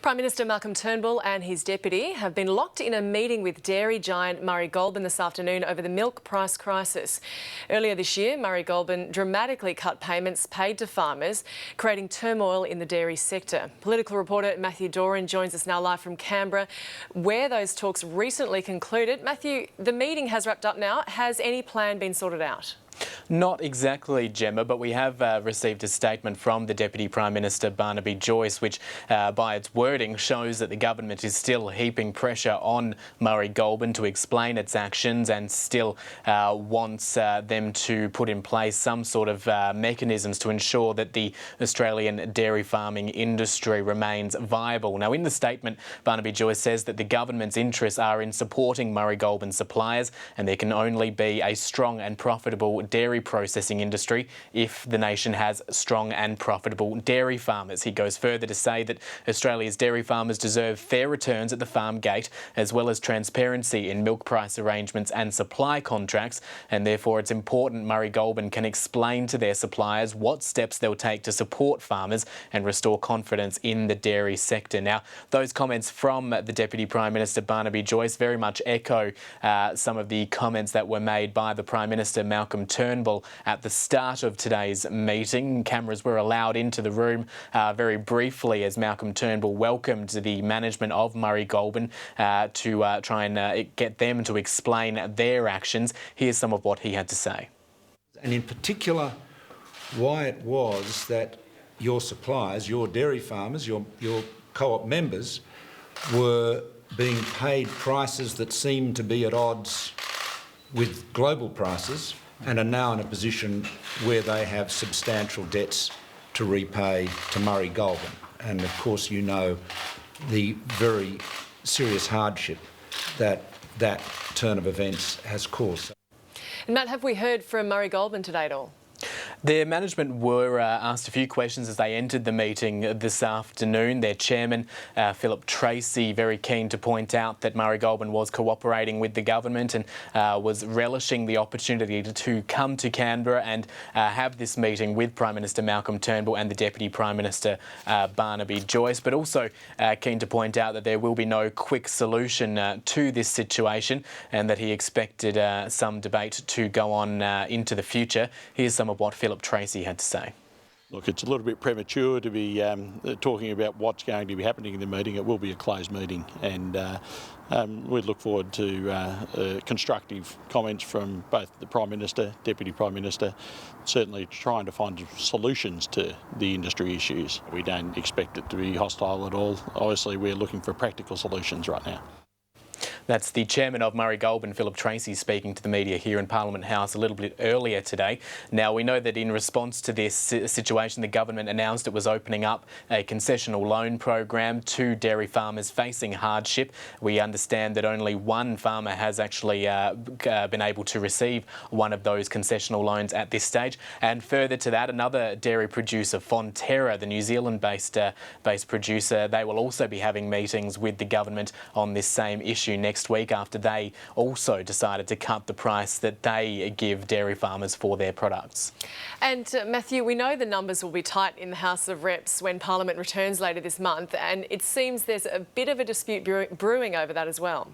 Prime Minister Malcolm Turnbull and his deputy have been locked in a meeting with dairy giant Murray Goulburn this afternoon over the milk price crisis. Earlier this year, Murray Goulburn dramatically cut payments paid to farmers, creating turmoil in the dairy sector. Political reporter Matthew Doran joins us now live from Canberra, where those talks recently concluded. Matthew, the meeting has wrapped up now. Has any plan been sorted out? Not exactly, Gemma, but we have received a statement from the Deputy Prime Minister Barnaby Joyce, which by its wording shows that the government is still heaping pressure on Murray Goulburn to explain its actions and still wants them to put in place some sort of mechanisms to ensure that the Australian dairy farming industry remains viable. Now, in the statement, Barnaby Joyce says that the government's interests are in supporting Murray Goulburn's suppliers, and there can only be a strong and profitable dairy processing industry if the nation has strong and profitable dairy farmers. He goes further to say that Australia's dairy farmers deserve fair returns at the farm gate, as well as transparency in milk price arrangements and supply contracts, and therefore it's important Murray Goulburn can explain to their suppliers what steps they'll take to support farmers and restore confidence in the dairy sector. Now, those comments from the Deputy Prime Minister Barnaby Joyce very much echo some of the comments that were made by the Prime Minister Malcolm Turnbull at the start of today's meeting. Cameras were allowed into the room very briefly as Malcolm Turnbull welcomed the management of Murray Goulburn to try and get them to explain their actions. Here's some of what he had to say. And in particular, why it was that your suppliers, your dairy farmers, your co-op members were being paid prices that seemed to be at odds with global prices, and are now in a position where they have substantial debts to repay to Murray Goulburn. And of course, you know the very serious hardship that that turn of events has caused. And Matt, have we heard from Murray Goulburn today at all? Their management were asked a few questions as they entered the meeting this afternoon. Their chairman, Philip Tracy, very keen to point out that Murray Goulburn was cooperating with the government and was relishing the opportunity to come to Canberra and have this meeting with Prime Minister Malcolm Turnbull and the Deputy Prime Minister Barnaby Joyce, but also keen to point out that there will be no quick solution to this situation and that he expected some debate to go on into the future. Here's some of what Philip Tracy had to say. Look, it's a little bit premature to be talking about what's going to be happening in the meeting. It will be a closed meeting, and we look forward to constructive comments from both the Prime Minister, Deputy Prime Minister, certainly trying to find solutions to the industry issues. We don't expect it to be hostile at all. Obviously, we're looking for practical solutions right now. That's the chairman of Murray Goulburn, Philip Tracy, speaking to the media here in Parliament House a little bit earlier today. Now, we know that in response to this situation, the government announced it was opening up a concessional loan program to dairy farmers facing hardship. We understand that only one farmer has actually been able to receive one of those concessional loans at this stage. And further to that, another dairy producer, Fonterra, the New Zealand-based producer, they will also be having meetings with the government on this same issue next week after they also decided to cut the price that they give dairy farmers for their products. And Matthew, we know the numbers will be tight in the House of Reps when Parliament returns later this month, and it seems there's a bit of a dispute brewing over that as well.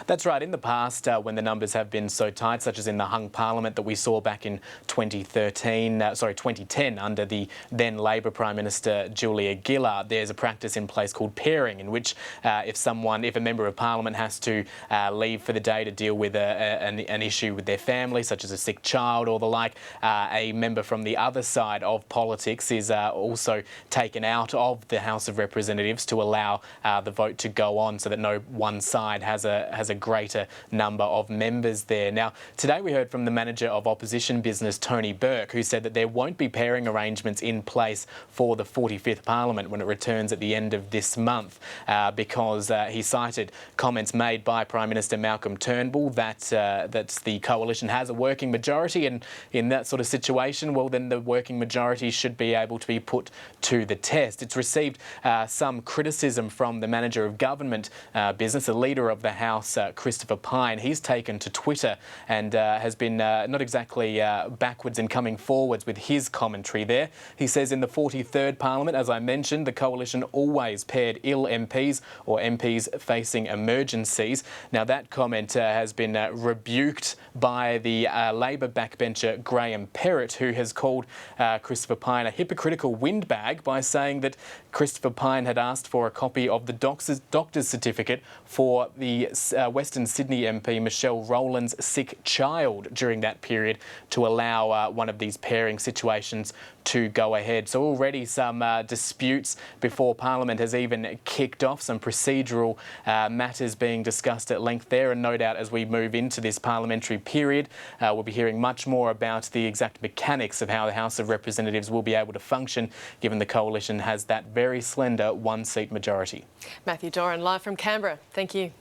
That's right. In the past, when the numbers have been so tight, such as in the hung parliament that we saw back in 2010 under the then Labor Prime Minister Julia Gillard, there's a practice in place called pairing, in which if a member of Parliament has to leave for the day to deal with an issue with their family, such as a sick child or the like, a member from the other side of politics is also taken out of the House of Representatives to allow the vote to go on, so that no one side has a greater number of members there. Now, today we heard from the manager of opposition business, Tony Burke, who said that there won't be pairing arrangements in place for the 45th Parliament when it returns at the end of this month, because he cited comments made by by Prime Minister Malcolm Turnbull that the coalition has a working majority, and in that sort of situation, well, then the working majority should be able to be put to the test. It's received some criticism from the Manager of Government business, the Leader of the House, Christopher Pyne. He's taken to Twitter and has been not exactly backwards in coming forwards with his commentary there. He says in the 43rd Parliament, as I mentioned, the coalition always paired ill MPs or MPs facing emergencies. Now that comment has been rebuked by the Labor backbencher Graham Perrott, who has called Christopher Pyne a hypocritical windbag by saying that Christopher Pyne had asked for a copy of the doctor's certificate for the Western Sydney MP Michelle Rowland's sick child during that period to allow one of these pairing situations to go ahead. So already some disputes before Parliament has even kicked off, some procedural matters being discussed at length there, and no doubt as we move into this parliamentary period we'll be hearing much more about the exact mechanics of how the House of Representatives will be able to function given the coalition has that very slender one-seat majority. Matthew Doran live from Canberra. Thank you.